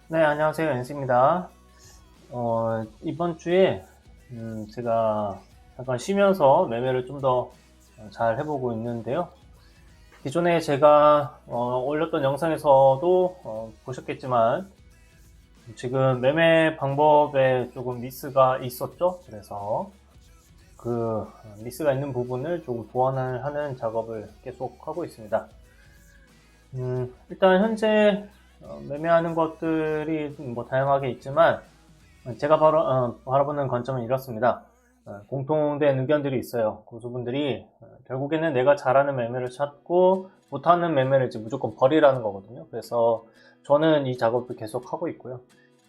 네, 안녕하세요. 엔스입니다. 이번 주에 제가 잠깐 쉬면서 매매를 좀 더 잘 해보고 있는데요. 기존에 제가 올렸던 영상에서도 보셨겠지만 지금 매매 방법에 조금 미스가 있었죠. 그래서 그 미스가 있는 부분을 조금 보완을 하는 작업을 계속 하고 있습니다. 일단 현재 매매하는 것들이 뭐 다양하게 있지만 제가 바라보는 관점은 이렇습니다. 공통된 의견들이 있어요. 고수분들이 결국에는 내가 잘하는 매매를 찾고 못하는 매매를 이제 무조건 버리라는 거거든요. 그래서 저는 이 작업을 계속 하고 있고요.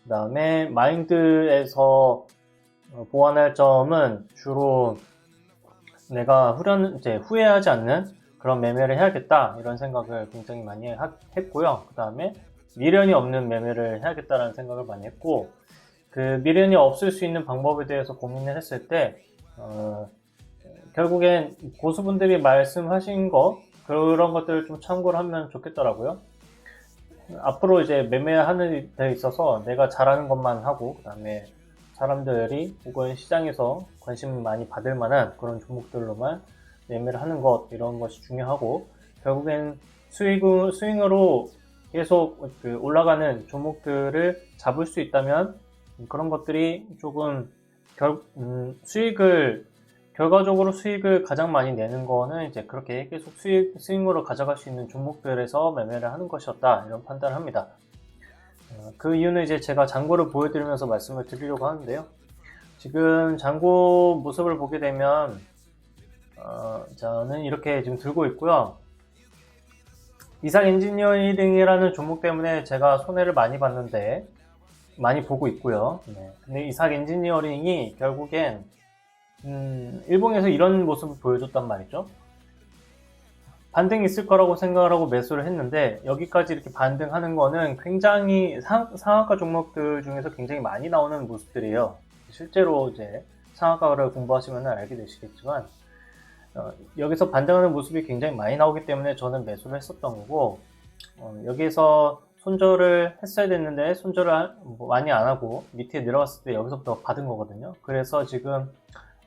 그 다음에 마인드에서 보완할 점은 주로 내가 이제 후회하지 않는 그런 매매를 해야겠다 이런 생각을 굉장히 많이 했고요. 그 다음에 미련이 없는 매매를 해야겠다라는 생각을 많이 했고, 그 미련이 없을 수 있는 방법에 대해서 고민을 했을 때 결국엔 고수분들이 말씀하신 거 그런 것들을 좀 참고를 하면 좋겠더라고요. 앞으로 이제 매매하는 데 있어서 내가 잘하는 것만 하고 그 다음에 사람들이 혹은 시장에서 관심을 많이 받을 만한 그런 종목들로만 매매를 하는 것 이런 것이 중요하고, 결국엔 스윙으로 계속 그 올라가는 종목들을 잡을 수 있다면 그런 것들이 조금 결과적으로 수익을 가장 많이 내는 거는 이제 그렇게 계속 스윙으로 가져갈 수 있는 종목들에서 매매를 하는 것이었다 이런 판단을 합니다. 그 이유는 이제 제가 잔고를 보여드리면서 말씀을 드리려고 하는데요. 지금 잔고 모습을 보게 되면 저는 이렇게 지금 들고 있고요. 이삭 엔지니어링이라는 종목 때문에 제가 손해를 많이 봤는데 많이 보고 있고요. 네. 근데 이삭 엔지니어링이 결국엔 일봉에서 이런 모습을 보여줬단 말이죠. 반등이 있을 거라고 생각을 하고 매수를 했는데 여기까지 이렇게 반등하는 거는 굉장히 상한가 종목들 중에서 굉장히 많이 나오는 모습들이에요. 실제로 이제 상한가를 공부하시면 알게 되시겠지만 여기서 반등하는 모습이 굉장히 많이 나오기 때문에 저는 매수를 했었던 거고, 여기에서 손절을 했어야 됐는데 손절을 많이 안 하고 밑에 내려갔을 때 여기서부터 받은 거거든요. 그래서 지금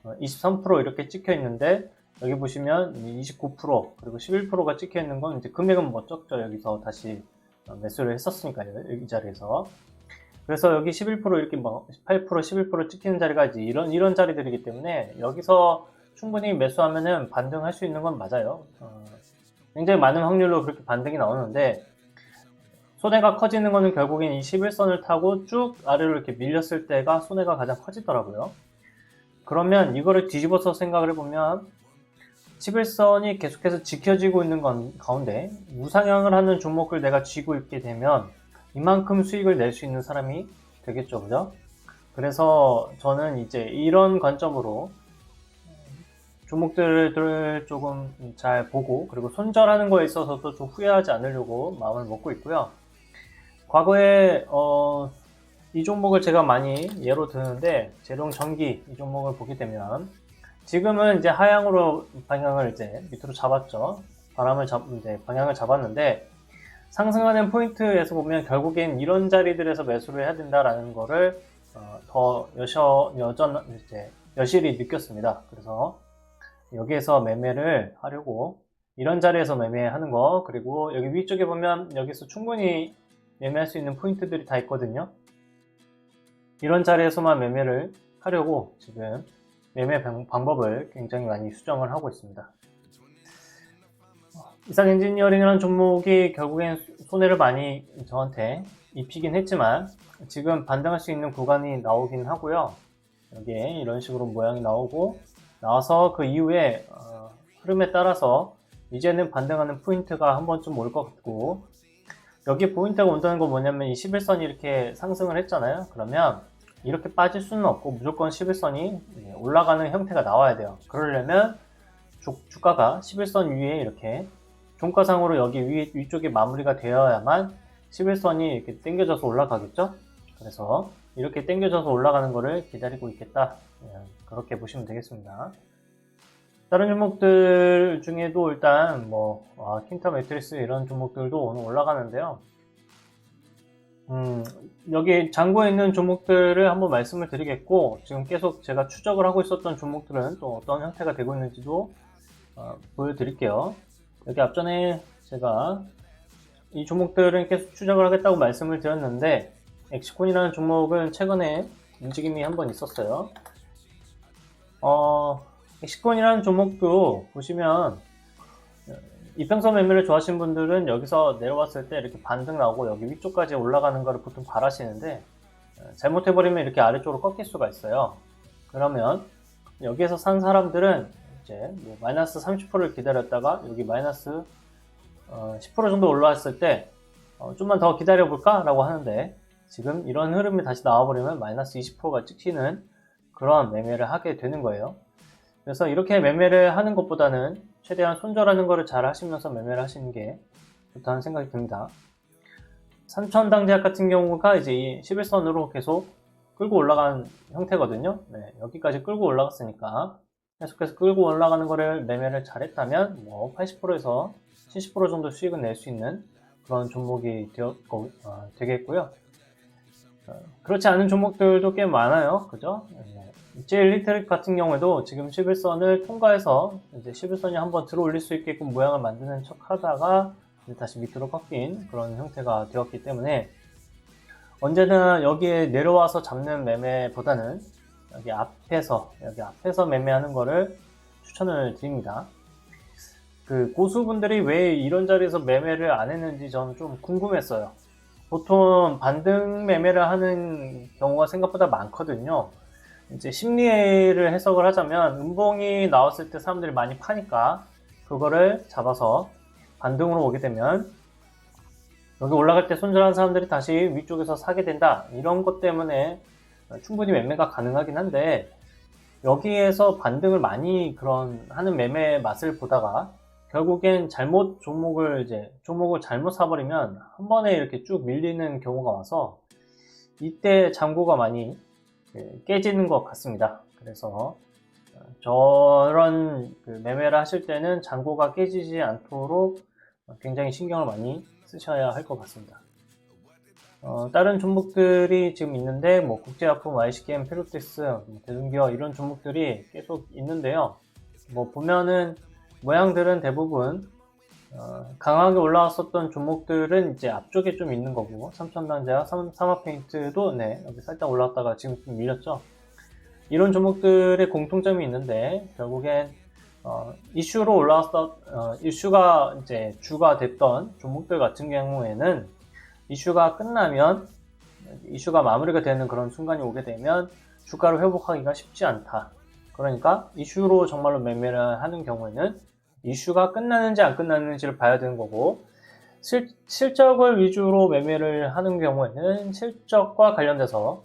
23% 이렇게 찍혀 있는데 여기 보시면 29% 그리고 11%가 찍혀 있는 건 이제 금액은 뭐 적죠. 여기서 다시 매수를 했었으니까요. 이 자리에서. 그래서 여기 11% 이렇게 뭐 18%, 11% 찍히는 자리가 이제 이런 자리들이기 때문에 여기서 충분히 매수하면은 반등할 수 있는 건 맞아요. 굉장히 많은 확률로 그렇게 반등이 나오는데 손해가 커지는 거는 결국엔 이 11선을 타고 쭉 아래로 이렇게 밀렸을 때가 손해가 가장 커지더라고요. 그러면 이거를 뒤집어서 생각을 해보면 11선이 계속해서 지켜지고 있는 가운데 우상향을 하는 종목을 내가 쥐고 있게 되면 이만큼 수익을 낼 수 있는 사람이 되겠죠, 그죠? 그래서 저는 이제 이런 관점으로 종목들을 조금 잘 보고, 그리고 손절하는 거에 있어서도 좀 후회하지 않으려고 마음을 먹고 있고요. 과거에 이 종목을 제가 많이 예로 드는데 재룡전기 이 종목을 보게 되면 지금은 이제 하향으로 방향을 이제 밑으로 잡았죠. 이제 방향을 잡았는데 상승하는 포인트에서 보면 결국엔 이런 자리들에서 매수를 해야 된다라는 거를 더 여실히 느꼈습니다. 그래서 여기에서 매매를 하려고 이런 자리에서 매매하는 거, 그리고 여기 위쪽에 보면 여기서 충분히 매매할 수 있는 포인트들이 다 있거든요. 이런 자리에서만 매매를 하려고 지금 매매 방법을 굉장히 많이 수정을 하고 있습니다. 이삭 엔지니어링이라는 종목이 결국엔 손해를 많이 저한테 입히긴 했지만 지금 반등할 수 있는 구간이 나오긴 하고요. 여기에 이런 식으로 모양이 나와서 그 이후에 흐름에 따라서 이제는 반등하는 포인트가 한 번쯤 올 것 같고, 여기 포인트가 온다는 건 뭐냐면 이 11선이 이렇게 상승을 했잖아요. 그러면 이렇게 빠질 수는 없고 무조건 11선이 올라가는 형태가 나와야 돼요. 그러려면 주가가 11선 위에 이렇게 종가상으로 여기 위쪽에 마무리가 되어야만 11선이 이렇게 당겨져서 올라가겠죠. 그래서 이렇게 당겨져서 올라가는 거를 기다리고 있겠다, 그렇게 보시면 되겠습니다. 다른 종목들 중에도 일단 킨터 매트리스 이런 종목들도 오늘 올라가는데요. 음, 여기 잔고에 있는 종목들을 한번 말씀을 드리겠고, 지금 계속 제가 추적을 하고 있었던 종목들은 또 어떤 형태가 되고 있는지도 보여드릴게요. 여기 앞전에 제가 이 종목들은 계속 추적을 하겠다고 말씀을 드렸는데, 엑시콘이라는 종목은 최근에 움직임이 한번 있었어요. 엑시콘이라는 종목도 보시면 이평선 매매를 좋아하시는 분들은 여기서 내려왔을 때 이렇게 반등 나오고 여기 위쪽까지 올라가는 거를 보통 바라시는데, 잘못해버리면 이렇게 아래쪽으로 꺾일 수가 있어요. 그러면 여기에서 산 사람들은 이제 뭐 마이너스 30%를 기다렸다가 여기 마이너스 10% 정도 올라왔을 때 좀만 더 기다려볼까? 라고 하는데, 지금 이런 흐름이 다시 나와버리면 마이너스 20%가 찍히는 그런 매매를 하게 되는 거예요. 그래서 이렇게 매매를 하는 것보다는 최대한 손절하는 거를 잘 하시면서 매매를 하시는 게 좋다는 생각이 듭니다. 삼천당제약 같은 경우가 이제 이 11선으로 계속 끌고 올라간 형태거든요. 네, 여기까지 끌고 올라갔으니까 계속해서 끌고 올라가는 거를 매매를 잘했다면 뭐 80%에서 70% 정도 수익은 낼 수 있는 그런 종목이 되겠고요. 그렇지 않은 종목들도 꽤 많아요. 그죠? 일리트릭 같은 경우에도 지금 11선을 통과해서 이제 11선이 한번 들어 올릴 수 있게끔 모양을 만드는 척 하다가 다시 밑으로 꺾인 그런 형태가 되었기 때문에, 언제나 여기에 내려와서 잡는 매매보다는 여기 앞에서 매매하는 거를 추천을 드립니다. 그 고수분들이 왜 이런 자리에서 매매를 안 했는지 저는 좀 궁금했어요. 보통 반등 매매를 하는 경우가 생각보다 많거든요. 이제 심리를 해석을 하자면, 음봉이 나왔을 때 사람들이 많이 파니까 그거를 잡아서 반등으로 오게 되면 여기 올라갈 때 손절한 사람들이 다시 위쪽에서 사게 된다, 이런 것 때문에 충분히 매매가 가능하긴 한데, 여기에서 반등을 많이 하는 매매 맛을 보다가 결국엔 종목을 잘못 사버리면 한 번에 이렇게 쭉 밀리는 경우가 와서 이때 잔고가 많이 깨지는 것 같습니다. 그래서 저런 매매를 하실 때는 잔고가 깨지지 않도록 굉장히 신경을 많이 쓰셔야 할 것 같습니다. 다른 종목들이 지금 있는데, 뭐 국제약품, IC게임, 페루텍스, 대중기업 이런 종목들이 계속 있는데요. 뭐 보면은 모양들은 대부분 강하게 올라왔었던 종목들은 이제 앞쪽에 좀 있는 거고, 삼천당제약, 삼화페인트도 여기 살짝 올라왔다가 지금 좀 밀렸죠. 이런 종목들의 공통점이 있는데, 결국엔 이슈가 이제 주가 됐던 종목들 같은 경우에는 이슈가 끝나면, 이슈가 마무리가 되는 그런 순간이 오게 되면 주가를 회복하기가 쉽지 않다. 그러니까 이슈로 정말로 매매를 하는 경우에는 이슈가 끝나는지 안 끝나는지를 봐야 되는 거고, 실적을 위주로 매매를 하는 경우에는 실적과 관련돼서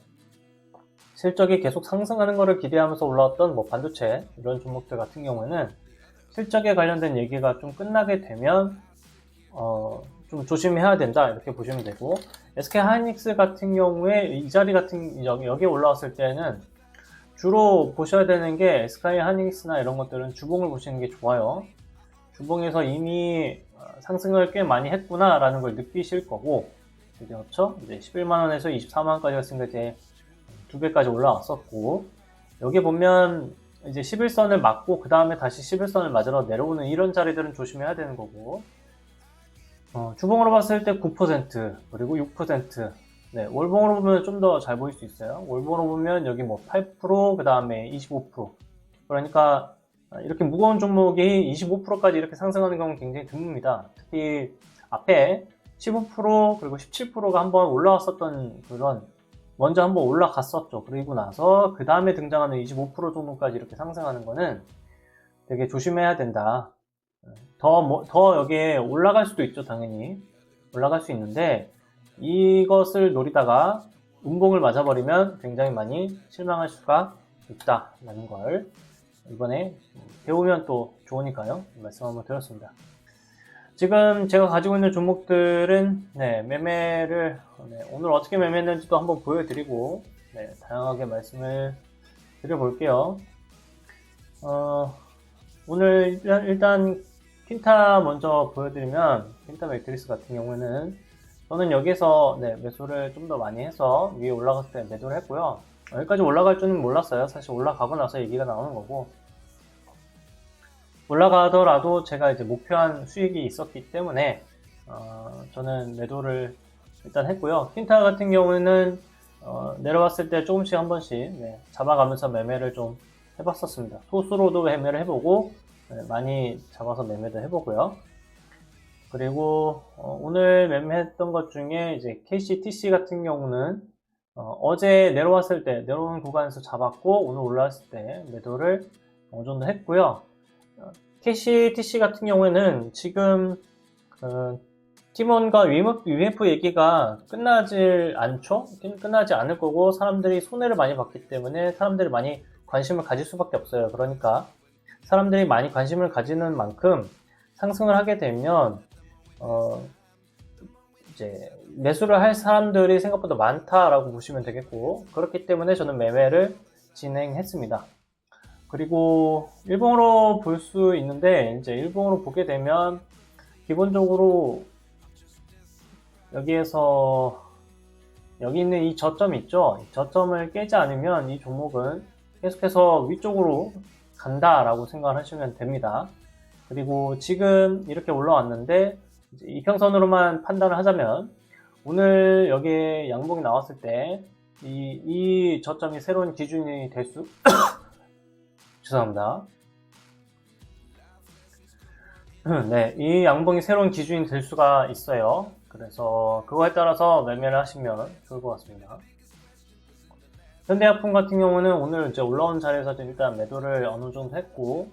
실적이 계속 상승하는 것을 기대하면서 올라왔던 뭐 반도체 이런 종목들 같은 경우에는 실적에 관련된 얘기가 좀 끝나게 되면 좀 조심해야 된다, 이렇게 보시면 되고, SK하이닉스 같은 경우에 이 자리 여기에 올라왔을 때는 주로 보셔야 되는 게, SK하이닉스나 이런 것들은 주봉을 보시는 게 좋아요. 주봉에서 이미 상승을 꽤 많이 했구나 라는 걸 느끼실 거고, 그렇죠? 이제 11만원에서 24만원까지 갔으니까 이제 2배까지 올라왔었고, 여기 보면 이제 11선을 맞고 그 다음에 다시 11선을 맞으러 내려오는 이런 자리들은 조심해야 되는 거고, 주봉으로 봤을 때 9% 그리고 6%, 월봉으로 보면 좀 더 잘 보일 수 있어요. 월봉으로 보면 여기 뭐 8%, 그 다음에 25%. 그러니까 이렇게 무거운 종목이 25%까지 이렇게 상승하는 경우는 굉장히 드뭅니다. 특히 앞에 15% 그리고 17%가 한번 올라왔었던 먼저 한번 올라갔었죠. 그리고 나서 그 다음에 등장하는 25% 정도까지 이렇게 상승하는 거는 되게 조심해야 된다. 더 여기에 올라갈 수도 있죠. 당연히 올라갈 수 있는데, 이것을 노리다가 음봉을 맞아버리면 굉장히 많이 실망할 수가 있다라는 걸 이번에 배우면 또 좋으니까요, 말씀 한번 드렸습니다. 지금 제가 가지고 있는 종목들은 매매를 오늘 어떻게 매매했는지도 한번 보여드리고 다양하게 말씀을 드려볼게요. 오늘 일단 퀸타 먼저 보여드리면, 퀸타 매트리스 같은 경우에는 저는 여기서 매수를 좀 더 많이 해서 위에 올라갔을 때 매도를 했고요. 여기까지 올라갈 줄은 몰랐어요. 사실 올라가고 나서 얘기가 나오는 거고, 올라가더라도 제가 이제 목표한 수익이 있었기 때문에 저는 매도를 일단 했고요. 퀸타 같은 경우에는 내려왔을 때 조금씩 한 번씩 잡아가면서 매매를 좀 해봤었습니다. 소수로도 매매를 해보고 많이 잡아서 매매도 해보고요. 그리고 오늘 매매했던 것 중에 이제 KCTC 같은 경우는 어제 내려왔을 때 내려오는 구간에서 잡았고 오늘 올라왔을 때 매도를 어느 정도 했고요. KCTC 같은 경우에는 지금 팀원과 UMF 얘기가 끝나질 않죠? 끝나지 않을 거고 사람들이 손해를 많이 봤기 때문에 사람들이 많이 관심을 가질 수밖에 없어요. 그러니까 사람들이 많이 관심을 가지는 만큼 상승을 하게 되면 이제 매수를 할 사람들이 생각보다 많다라고 보시면 되겠고, 그렇기 때문에 저는 매매를 진행했습니다. 그리고 일봉으로 볼 수 있는데, 이제 일봉으로 보게 되면 기본적으로 여기에서 여기 있는 이 저점이 있죠. 이 저점을 깨지 않으면 이 종목은 계속해서 위쪽으로 간다라고 생각을 하시면 됩니다. 그리고 지금 이렇게 올라왔는데 이평선으로만 판단을 하자면 오늘 여기에 양봉이 나왔을 때 이 저점이 새로운 기준이 될 수 죄송합니다. 네, 이 양봉이 새로운 기준이 될 수가 있어요. 그래서 그거에 따라서 매매를 하시면 좋을 것 같습니다. 현대약품 같은 경우는 오늘 이제 올라온 자리에서 일단 매도를 어느 정도 했고,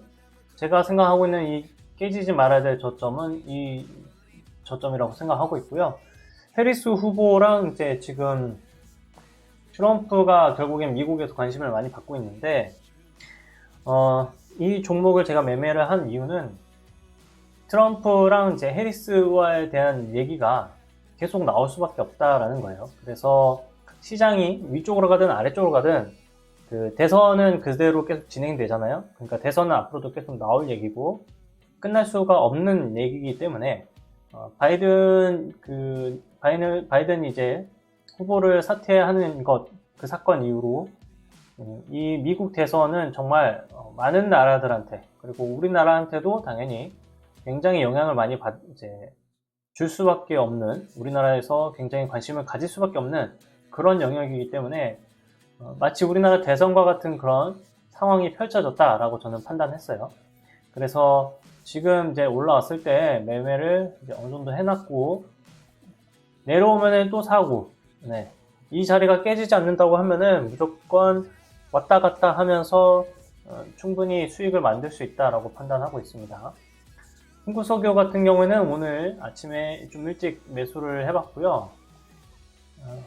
제가 생각하고 있는 이 깨지지 말아야 될 저점은 이 저점이라고 생각하고 있고요. 해리스 후보랑 이제 지금 트럼프가 결국엔 미국에서 관심을 많이 받고 있는데, 이 종목을 제가 매매를 한 이유는 트럼프랑 이제 해리스와에 대한 얘기가 계속 나올 수밖에 없다라는 거예요. 그래서 시장이 위쪽으로 가든 아래쪽으로 가든 그 대선은 그대로 계속 진행되잖아요. 그러니까 대선은 앞으로도 계속 나올 얘기고 끝날 수가 없는 얘기이기 때문에 바이든이 이제 후보를 사퇴하는 그 사건 이후로 이 미국 대선은 정말 많은 나라들한테 그리고 우리나라한테도 당연히 굉장히 영향을 많이 줄 수밖에 없는, 우리나라에서 굉장히 관심을 가질 수밖에 없는 그런 영역이기 때문에 마치 우리나라 대선과 같은 그런 상황이 펼쳐졌다라고 저는 판단했어요. 그래서 지금 이제 올라왔을 때 매매를 이제 어느 정도 해놨고 내려오면은 또 사고, 이 자리가 깨지지 않는다고 하면은 무조건 왔다 갔다 하면서 충분히 수익을 만들 수 있다라고 판단하고 있습니다. 흥구석유 같은 경우에는 오늘 아침에 좀 일찍 매수를 해봤고요.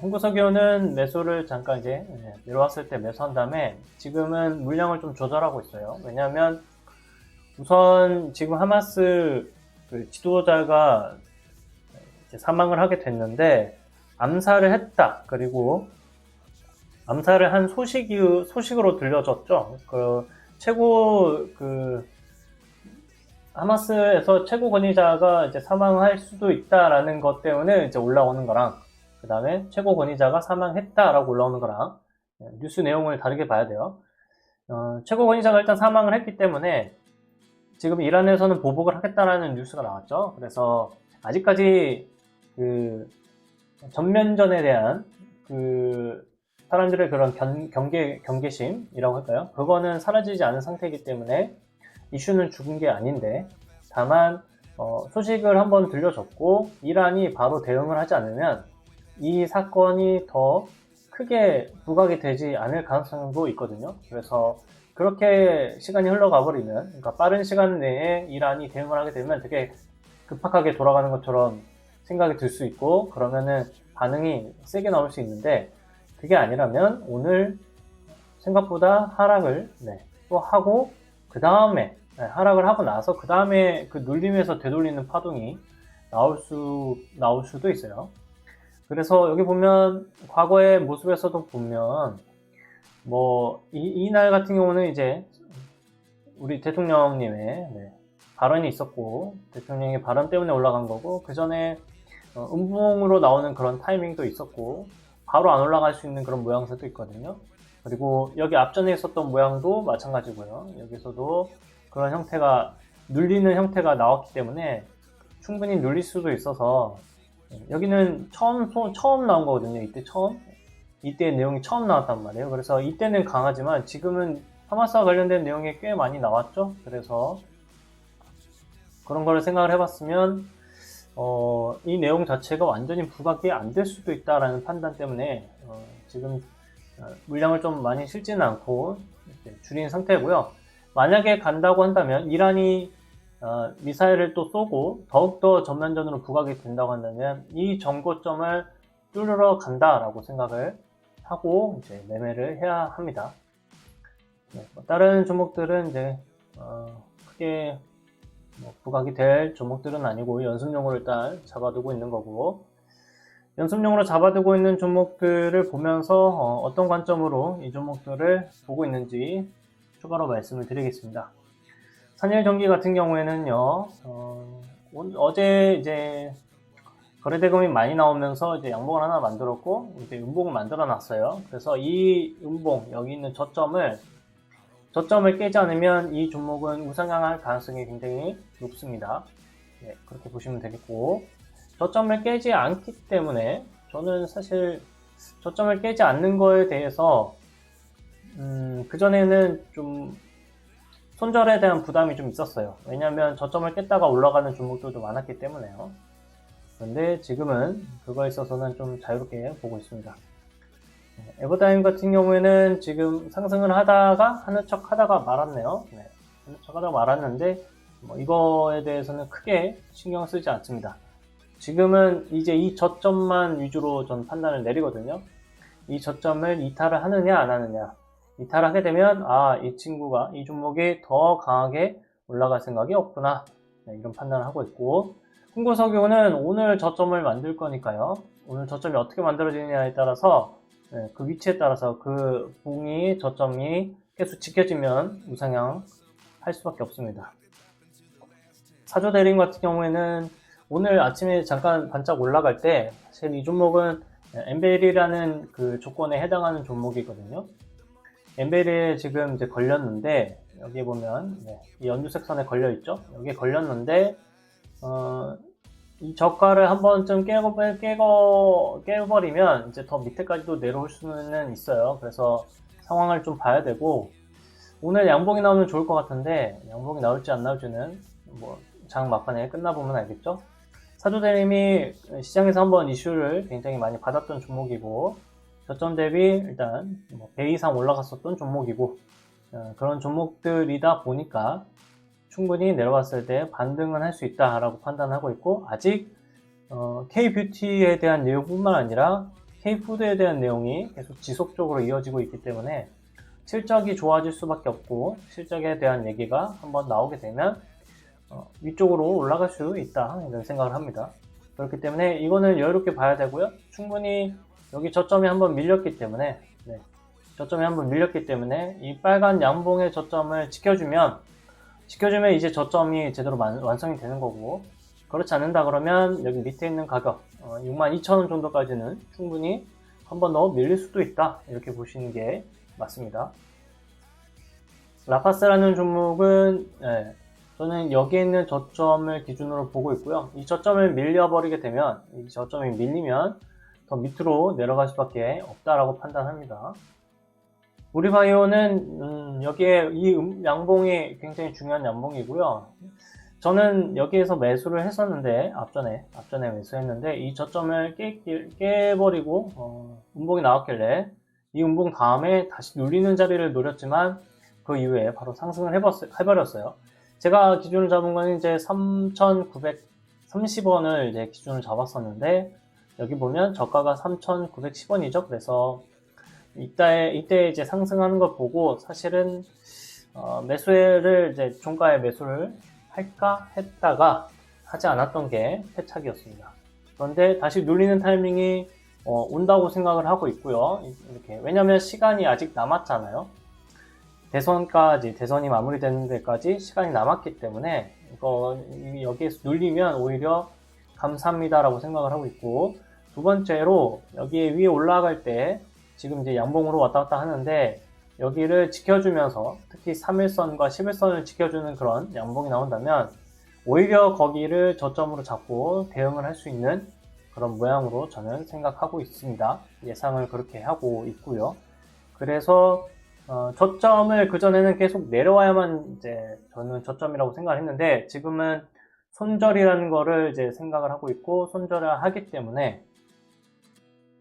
흥구석유는 매수를 잠깐 이제 내려왔을 때 매수한 다음에 지금은 물량을 좀 조절하고 있어요. 왜냐하면 우선 지금 하마스 그 지도자가 이제 사망을 하게 됐는데 암살을 했다. 그리고 암살을 한 소식으로 들려졌죠. 하마스에서 최고 권위자가 이제 사망할 수도 있다라는 것 때문에 이제 올라오는 거랑, 그 다음에 최고 권위자가 사망했다라고 올라오는 거랑 뉴스 내용을 다르게 봐야 돼요. 최고 권위자가 일단 사망을 했기 때문에 지금 이란에서는 보복을 하겠다라는 뉴스가 나왔죠. 그래서 아직까지 그 전면전에 대한 그 사람들의 그런 경계심이라고 할까요? 그거는 사라지지 않은 상태이기 때문에 이슈는 죽은 게 아닌데, 다만 소식을 한번 들려줬고 이란이 바로 대응을 하지 않으면 이 사건이 더 크게 부각이 되지 않을 가능성도 있거든요. 그래서 그렇게 시간이 흘러가 버리면, 그러니까 빠른 시간 내에 이란이 대응을 하게 되면 되게 급박하게 돌아가는 것처럼 생각이 들 수 있고 그러면은 반응이 세게 나올 수 있는데, 그게 아니라면 오늘 생각보다 하락을 또 하고 그 다음에 하락을 하고 나서 그 다음에 그 눌림에서 되돌리는 파동이 나올 수도 있어요. 그래서 여기 보면 과거의 모습에서도 보면 이날 같은 경우는 이제 우리 대통령님의 발언이 있었고 대통령의 발언 때문에 올라간 거고, 그 전에 음봉으로 나오는 그런 타이밍도 있었고 바로 안 올라갈 수 있는 그런 모양새도 있거든요. 그리고 여기 앞전에 있었던 모양도 마찬가지고요. 여기서도 그런 형태가 눌리는 형태가 나왔기 때문에 충분히 눌릴 수도 있어서 여기는 처음 나온 거거든요. 이때 내용이 처음 나왔단 말이에요. 그래서 이때는 강하지만 지금은 하마스와 관련된 내용이 꽤 많이 나왔죠. 그래서 그런 거를 생각을 해봤으면 이 내용 자체가 완전히 부각이 안 될 수도 있다라는 판단 때문에 지금 물량을 좀 많이 실지는 않고 줄인 상태고요. 만약에 간다고 한다면 이란이 미사일을 또 쏘고 더욱더 전면전으로 부각이 된다고 한다면 이 정고점을 뚫으러 간다라고 생각을 하고 이제 매매를 해야 합니다. 다른 종목들은 이제 크게 부각이 될 종목들은 아니고 연습용으로 일단 잡아두고 있는 거고, 연습용으로 잡아두고 있는 종목들을 보면서 어떤 관점으로 이 종목들을 보고 있는지 추가로 말씀을 드리겠습니다. 산일전기 같은 경우에는요, 어제 이제 거래대금이 많이 나오면서 이제 양봉을 하나 만들었고 이제 음봉을 만들어 놨어요. 그래서 이 음봉 여기 있는 저점을 깨지 않으면 이 종목은 우상향할 가능성이 굉장히 높습니다. 네, 그렇게 보시면 되겠고, 저점을 깨지 않기 때문에 저는 사실 저점을 깨지 않는 거에 대해서 그전에는 좀 손절에 대한 부담이 좀 있었어요. 왜냐하면 저점을 깼다가 올라가는 종목들도 많았기 때문에요. 그런데 지금은 그거에 있어서는 좀 자유롭게 보고 있습니다. 에버타임 같은 경우에는 지금 상승을 하다가 하는 척 하다가 말았네요. 네, 하는 척 하다가 말았는데 이거에 대해서는 크게 신경 쓰지 않습니다. 지금은 이제 이 저점만 위주로 전 판단을 내리거든요. 이 저점을 이탈을 하느냐 안 하느냐. 이탈하게 되면 이 종목이 더 강하게 올라갈 생각이 없구나, 네, 이런 판단을 하고 있고, 흥국석유는 오늘 저점을 만들 거니까요. 오늘 저점이 어떻게 만들어지느냐에 따라서 그 위치에 따라서 그 저점이 계속 지켜지면 우상향 할 수밖에 없습니다. 사조대림 같은 경우에는 오늘 아침에 잠깐 반짝 올라갈 때 사실 이 종목은 엠벨이라는 그 조건에 해당하는 종목이거든요. 엠벨에 지금 이제 걸렸는데, 여기 보면 이 연두색 선에 걸려 있죠. 여기에 걸렸는데 이 저가를 한 번쯤 깨버리면 이제 더 밑에까지도 내려올 수는 있어요. 그래서 상황을 좀 봐야 되고, 오늘 양봉이 나오면 좋을 것 같은데 양봉이 나올지 안 나올지는 장 막판에 끝나보면 알겠죠. 사조대림이 시장에서 한번 이슈를 굉장히 많이 받았던 종목이고, 저점 대비 일단 배 이상 올라갔었던 종목이고, 그런 종목들이다 보니까 충분히 내려왔을 때 반등은 할 수 있다라고 판단하고 있고, 아직 K뷰티에 대한 내용뿐만 아니라 K푸드에 대한 내용이 계속 지속적으로 이어지고 있기 때문에 실적이 좋아질 수밖에 없고, 실적에 대한 얘기가 한번 나오게 되면 위쪽으로 올라갈 수 있다, 이런 생각을 합니다. 그렇기 때문에 이거는 여유롭게 봐야 되고요. 충분히 여기 저점이 한번 밀렸기 때문에 이 빨간 양봉의 저점을 지켜주면 이제 저점이 제대로 완성이 되는 거고, 그렇지 않는다 그러면 여기 밑에 있는 가격 62,000원 정도까지는 충분히 한 번 더 밀릴 수도 있다, 이렇게 보시는 게 맞습니다. 라파스라는 종목은 저는 여기에 있는 저점을 기준으로 보고 있고요. 이 저점을 밀려버리게 되면, 이 저점이 밀리면 더 밑으로 내려갈 수밖에 없다라고 판단합니다. 우리바이오는 여기에 이 양봉이 굉장히 중요한 양봉이고요. 저는 여기에서 매수를 했었는데, 앞전에 매수했는데, 이 저점을 깨버리고 음봉이 나왔길래 이 음봉 다음에 다시 눌리는 자리를 노렸지만 그 이후에 바로 상승을 해버렸어요. 제가 기준을 잡은 건 이제 3,930원을 이제 기준을 잡았었는데, 여기 보면 저가가 3,910원이죠. 그래서 이때 이제 상승하는 걸 보고 사실은 매수를 이제 종가에 매수를 할까 했다가 하지 않았던 게 패착이었습니다. 그런데 다시 눌리는 타이밍이 온다고 생각을 하고 있고요. 이렇게, 왜냐면 시간이 아직 남았잖아요. 대선이 마무리되는 데까지 시간이 남았기 때문에 여기에서 눌리면 오히려 감사합니다라고 생각을 하고 있고, 두 번째로 여기 위에 올라갈 때 지금 이제 양봉으로 왔다 갔다 하는데 여기를 지켜주면서 특히 3일선과 10일선을 지켜주는 그런 양봉이 나온다면 오히려 거기를 저점으로 잡고 대응을 할 수 있는 그런 모양으로 저는 생각하고 있습니다. 예상을 그렇게 하고 있고요. 그래서 저점을 그전에는 계속 내려와야만 이제 저는 저점이라고 생각을 했는데 지금은 손절이라는 거를 이제 생각을 하고 있고 손절을 하기 때문에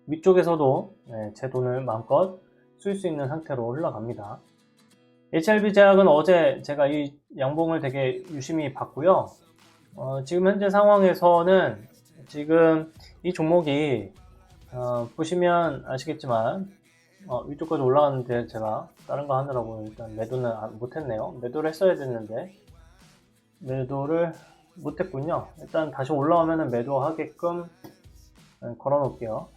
위쪽에서도 제 돈을 마음껏 쓸 수 있는 상태로 흘러갑니다. HLB 제약은 어제 제가 이 양봉을 되게 유심히 봤고요. 지금 현재 상황에서는 지금 이 종목이 보시면 아시겠지만 위쪽까지 올라갔는데 제가 다른 거 하느라고 일단 매도는 못했네요. 매도를 했어야 됐는데 매도를 못했군요. 일단 다시 올라오면 매도하게끔 걸어 놓을게요.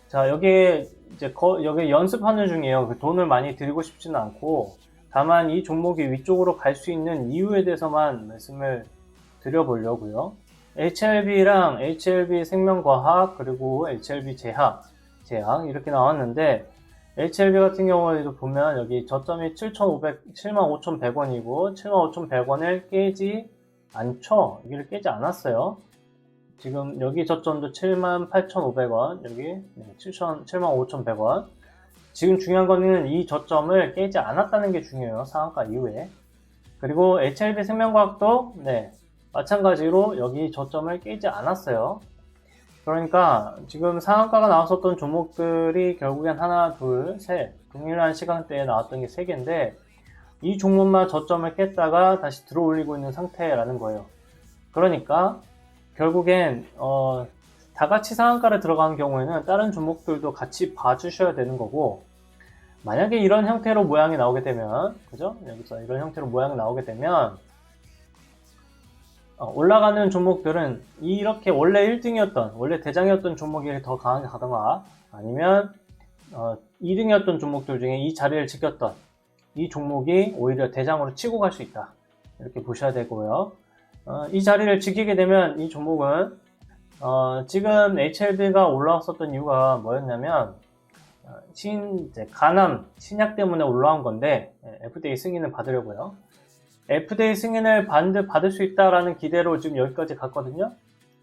자, 여기 이제 여기 연습하는 중이에요. 그 돈을 많이 들이고 싶지는 않고 다만 이 종목이 위쪽으로 갈 수 있는 이유에 대해서만 말씀을 드려보려고요. HLB랑 HLB 생명과학 그리고 HLB 제약 이렇게 나왔는데 HLB 같은 경우에도 보면 여기 저점이 75,100원이고 75,100원을 깨지 않죠. 여기를 깨지 않았어요. 지금 여기 저점도 78,500원, 여기 75,100원. 지금 중요한 거는 이 저점을 깨지 않았다는 게 중요해요. 상한가 이후에. 그리고 HLB 생명과학도 마찬가지로 여기 저점을 깨지 않았어요. 그러니까 지금 상한가가 나왔었던 종목들이 결국엔 하나, 둘, 셋 동일한 시간대에 나왔던 게 3개인데 이 종목만 저점을 깼다가 다시 들어올리고 있는 상태라는 거예요. 그러니까 결국엔 다 같이 상한가를 들어가는 경우에는 다른 종목들도 같이 봐주셔야 되는 거고 만약에 이런 형태로 모양이 나오게 되면 그죠? 여기서 이런 형태로 모양이 나오게 되면 올라가는 종목들은 이렇게 원래 1등이었던 원래 대장이었던 종목이 더 강하게 가던가 아니면 2등이었던 종목들 중에 이 자리를 지켰던 이 종목이 오히려 대장으로 치고 갈 수 있다 이렇게 보셔야 되고요. 이 자리를 지키게 되면 이 종목은 지금 HLB가 올라왔었던 이유가 뭐였냐면 간암 신약 때문에 올라온 건데 FDA 승인을 받으려고요. FDA 승인을 받을 수 있다라는 기대로 지금 여기까지 갔거든요.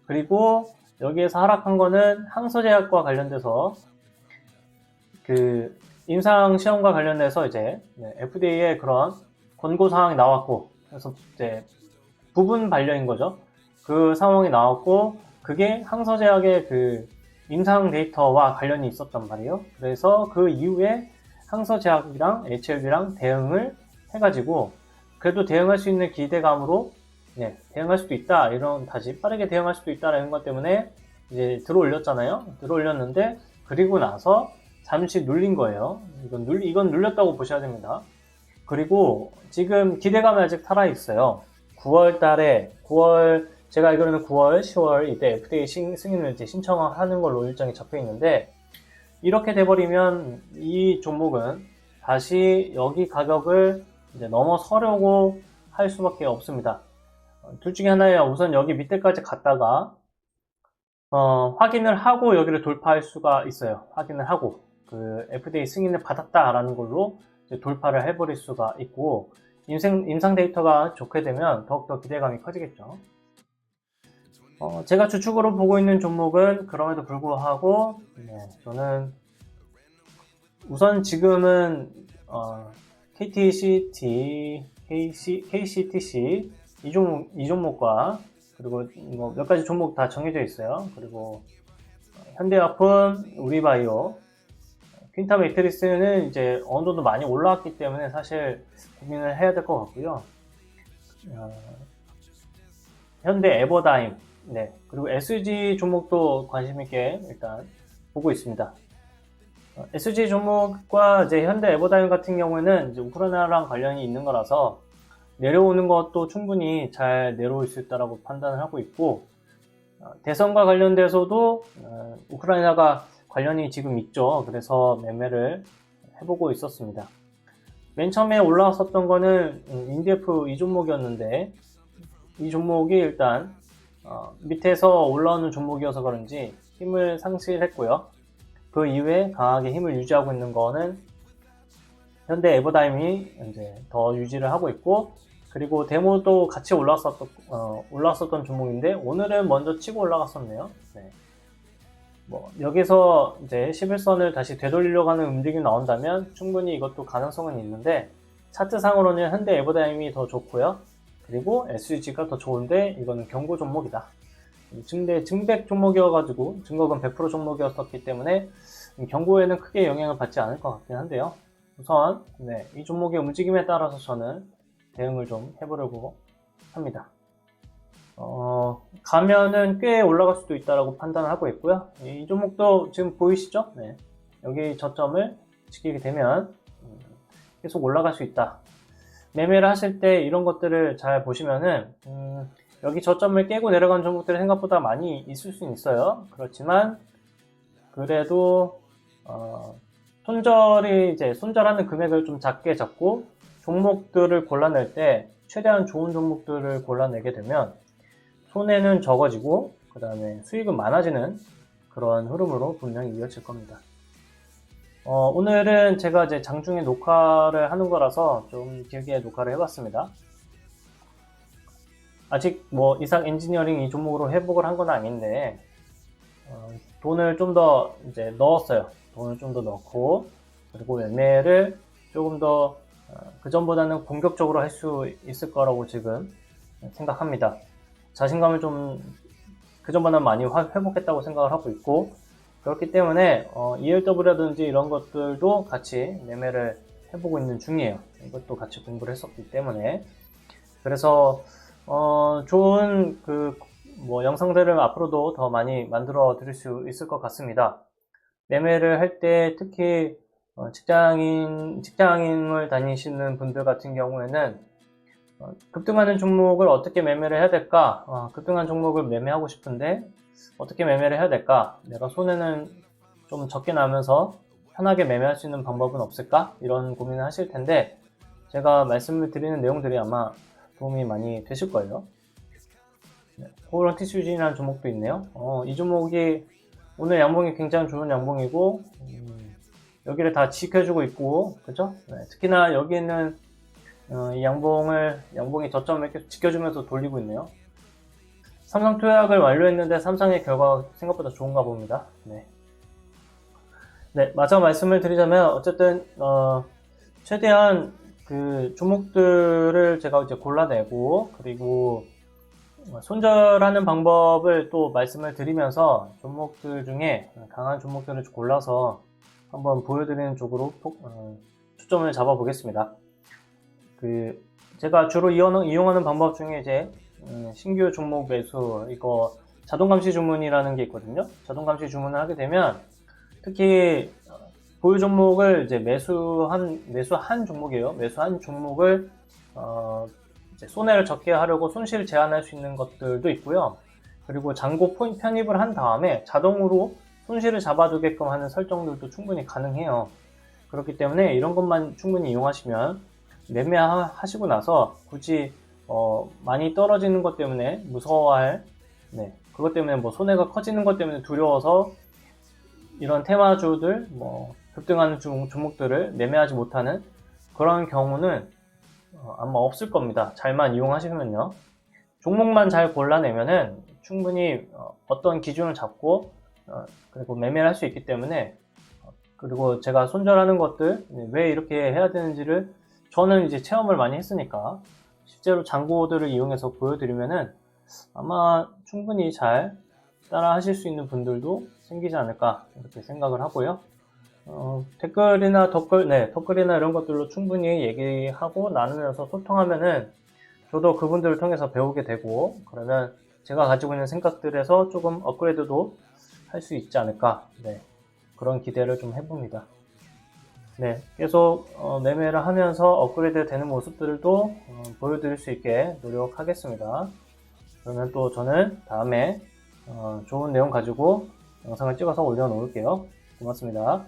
그리고 여기에서 하락한 거는 항서제약과 관련돼서 그 임상 시험과 관련돼서 이제 FDA의 그런 권고 사항이 나왔고 그래서 이제 부분 반려인 거죠. 그 상황이 나왔고 그게 항서제약의 그 임상 데이터와 관련이 있었단 말이에요. 그래서 그 이후에 항서제약이랑 HLB랑 대응을 해가지고 그래도 대응할 수 있는 기대감으로 대응할 수도 있다 다시 빠르게 대응할 수도 있다라는 것 때문에 이제 들어올렸잖아요. 들어올렸는데 그리고 나서 잠시 눌린 거예요. 이건 눌렸다고 보셔야 됩니다. 그리고 지금 기대감이 아직 살아있어요. 9월 제가 알기로는 9월, 10월 이때 FDA 승인을 이제 신청하는 걸로 일정이 잡혀 있는데 이렇게 돼버리면 이 종목은 다시 여기 가격을 이제 넘어서려고 할 수밖에 없습니다. 둘 중에 하나예요. 우선 여기 밑에까지 갔다가 확인을 하고 여기를 돌파할 수가 있어요. 확인을 하고 그 FDA 승인을 받았다라는 걸로 이제 돌파를 해버릴 수가 있고 임상 데이터가 좋게 되면 더욱더 기대감이 커지겠죠. 제가 주축으로 보고 있는 종목은 그럼에도 불구하고 저는 우선 지금은 KCTC 이 종목과 그리고 뭐 몇 가지 종목 다 정해져 있어요. 그리고 현대화품, 우리바이오, 퀸타 매트리스는 이제 어느 정도 많이 올라왔기 때문에 사실 고민을 해야 될 것 같고요. 현대 에버다임, 그리고 SG 종목도 관심 있게 일단 보고 있습니다. SG 종목과 이제 현대 에버다임 같은 경우에는 이제 우크라이나랑 관련이 있는 거라서 내려오는 것도 충분히 잘 내려올 수 있다고 판단을 하고 있고 대선과 관련돼서도 우크라이나가 관련이 지금 있죠. 그래서 매매를 해보고 있었습니다. 맨 처음에 올라왔었던 거는 인디F 이 종목이었는데 이 종목이 일단 밑에서 올라오는 종목이어서 그런지 힘을 상실했고요. 그 이후에 강하게 힘을 유지하고 있는 거는 현대 에버다임이 이제 더 유지를 하고 있고, 그리고 데모도 같이 올랐었던 종목인데 오늘은 먼저 치고 올라갔었네요. 네. 여기서 이제 11선을 다시 되돌리려고 하는 움직임이 나온다면 충분히 이것도 가능성은 있는데, 차트상으로는 현대 에버다임이 더 좋고요. 그리고 SUG가 더 좋은데 이거는 경고 종목이다. 증백 종목이어가지고 증거금 100% 종목이었었기 때문에 경고에는 크게 영향을 받지 않을 것 같긴 한데요. 우선 이 종목의 움직임에 따라서 저는 대응을 좀 해보려고 합니다. 가면은 꽤 올라갈 수도 있다라고 판단을 하고 있고요. 이 종목도 지금 보이시죠? 네. 여기 저점을 지키게 되면 계속 올라갈 수 있다. 매매를 하실 때 이런 것들을 잘 보시면은 여기 저점을 깨고 내려간 종목들이 생각보다 많이 있을 수는 있어요. 그렇지만 그래도 손절하는 금액을 좀 작게 잡고 종목들을 골라낼 때 최대한 좋은 종목들을 골라내게 되면 손해는 적어지고 그 다음에 수익은 많아지는 그런 흐름으로 분명히 이어질 겁니다. 오늘은 제가 이제 장중에 녹화를 하는 거라서 좀 길게 녹화를 해봤습니다. 아직 이상 엔지니어링 이 종목으로 회복을 한 건 아닌데 돈을 좀 더 이제 넣었어요. 돈을 좀 더 넣고, 그리고 매매를 조금 더 그전보다는 공격적으로 할 수 있을 거라고 지금 생각합니다. 자신감을 좀 그전보다 많이 회복했다고 생각을 하고 있고, 그렇기 때문에 ELW라든지 이런 것들도 같이 매매를 해보고 있는 중이에요. 이것도 같이 공부를 했었기 때문에. 그래서 좋은 영상들을 앞으로도 더 많이 만들어 드릴 수 있을 것 같습니다. 매매를 할 때 특히 직장인을 다니시는 분들 같은 경우에는 급등하는 종목을 어떻게 매매를 해야 될까? 급등한 종목을 매매하고 싶은데 어떻게 매매를 해야 될까? 내가 손해는 좀 적게 나면서 편하게 매매할 수 있는 방법은 없을까? 이런 고민을 하실 텐데, 제가 말씀을 드리는 내용들이 아마 도움이 많이 되실 거예요. 코오롱 TCG라는 종목도 있네요. 이 종목이 오늘 양봉이 굉장히 좋은 양봉이고, 여기를 다 지켜주고 있고, 그죠? 특히나 여기는 이 양봉이 저점을 계속 지켜주면서 돌리고 있네요. 삼성 투약을 완료했는데 삼성의 결과가 생각보다 좋은가 봅니다. 마저 말씀을 드리자면 어쨌든 최대한 그 종목들을 제가 이제 골라내고, 그리고 손절하는 방법을 또 말씀을 드리면서 종목들 중에 강한 종목들을 골라서 한번 보여드리는 쪽으로 초점을 잡아 보겠습니다. 제가 주로 이용하는 방법 중에 이제 신규 종목 매수, 이거 자동감시 주문이라는 게 있거든요. 자동감시 주문을 하게 되면 특히 보유 종목을 이제 매수한 종목이에요. 매수한 종목을 이제 손해를 적게 하려고 손실을 제한할 수 있는 것들도 있고요. 그리고 잔고 편입을 한 다음에 자동으로 손실을 잡아두게끔 하는 설정들도 충분히 가능해요. 그렇기 때문에 이런 것만 충분히 이용하시면 매매하시고 나서 굳이 많이 떨어지는 것 때문에 무서워할, 그것 때문에 손해가 커지는 것 때문에 두려워서 이런 테마주들, 급등하는 종목들을 매매하지 못하는 그런 경우는 아마 없을 겁니다. 잘만 이용하시면요. 종목만 잘 골라내면은 충분히 어떤 기준을 잡고 그리고 매매를 할 수 있기 때문에, 그리고 제가 손절하는 것들 왜 이렇게 해야 되는지를 저는 이제 체험을 많이 했으니까 실제로 잔고들을 이용해서 보여드리면은 아마 충분히 잘 따라 하실 수 있는 분들도 생기지 않을까 이렇게 생각을 하고요. 댓글이나 이런 것들로 충분히 얘기하고 나누면서 소통하면은 저도 그분들을 통해서 배우게 되고, 그러면 제가 가지고 있는 생각들에서 조금 업그레이드도 할 수 있지 않을까, 그런 기대를 좀 해봅니다. 계속 매매를 하면서 업그레이드 되는 모습들도 보여드릴 수 있게 노력하겠습니다. 그러면 또 저는 다음에 좋은 내용 가지고 영상을 찍어서 올려놓을게요. 고맙습니다.